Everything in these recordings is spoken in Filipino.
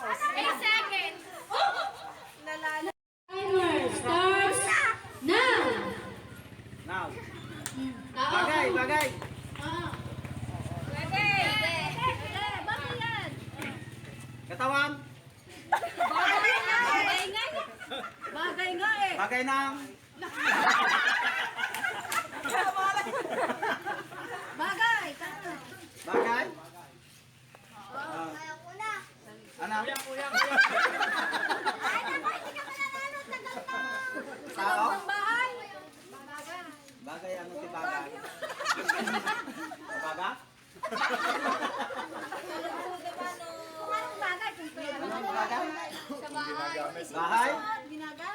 8 seconds. Timer starts now. Now. Ah, Bagay, bagay. Pwede. Bakit yan? Katawan. Bagay nga eh. Bagay ng. Bagay. Bagay. Ano? Tao? Bahay. Bagay ano si bagay? Baga? Anong bagay? Anong bagay? Sa bahay. Bahay? Binaga?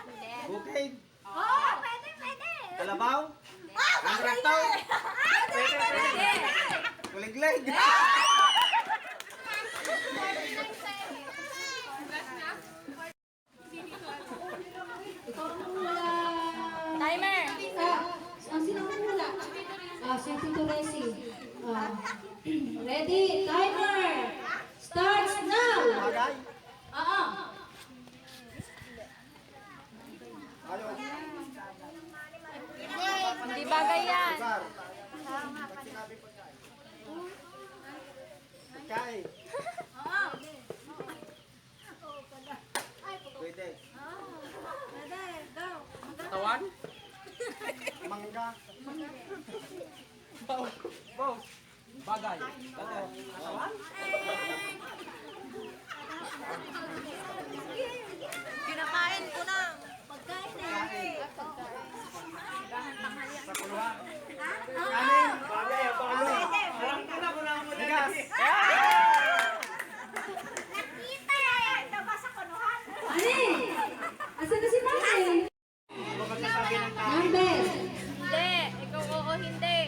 Bukid? Oh, pwede. Kalabaw? Ang rektaw? Pwede. Kuliglig? Timer. Sino ang wala? Si Tito Resi. Ready? Timer starts now. Bagay? Hindi bagay yan. Lugar? Pagkain? Pwede. Katawan? Mangga? Bow? Bagay? Katawan? Kinakain ko na. Pagkain? Sa puluhan? Kanin? Bagay, palo. Alam ko na kung ano mo bigas. Ani? Asan na si Mami? Magsasabi ng tao. Numbers. Hindi. Ikaw oo, hindi.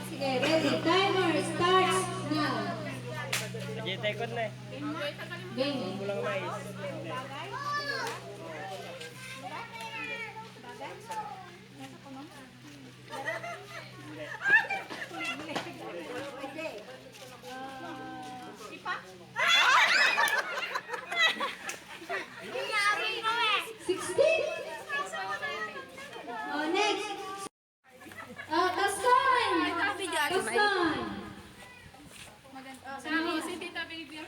Sige, ready? Timer starts now. Nag-i-tekod na eh. Game. Kulang mais. Nangyari mo eh. 16. Next. Taston. Taston. Si Tita Baby.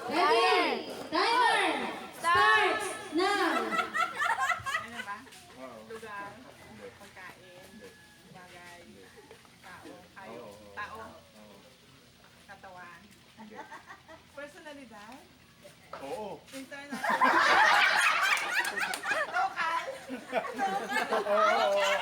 Ready? Timer starts now. Lugar, pagkain, bagay, tao, hayop, tao, katawan. Personalidad, Oo. international, local, Oo.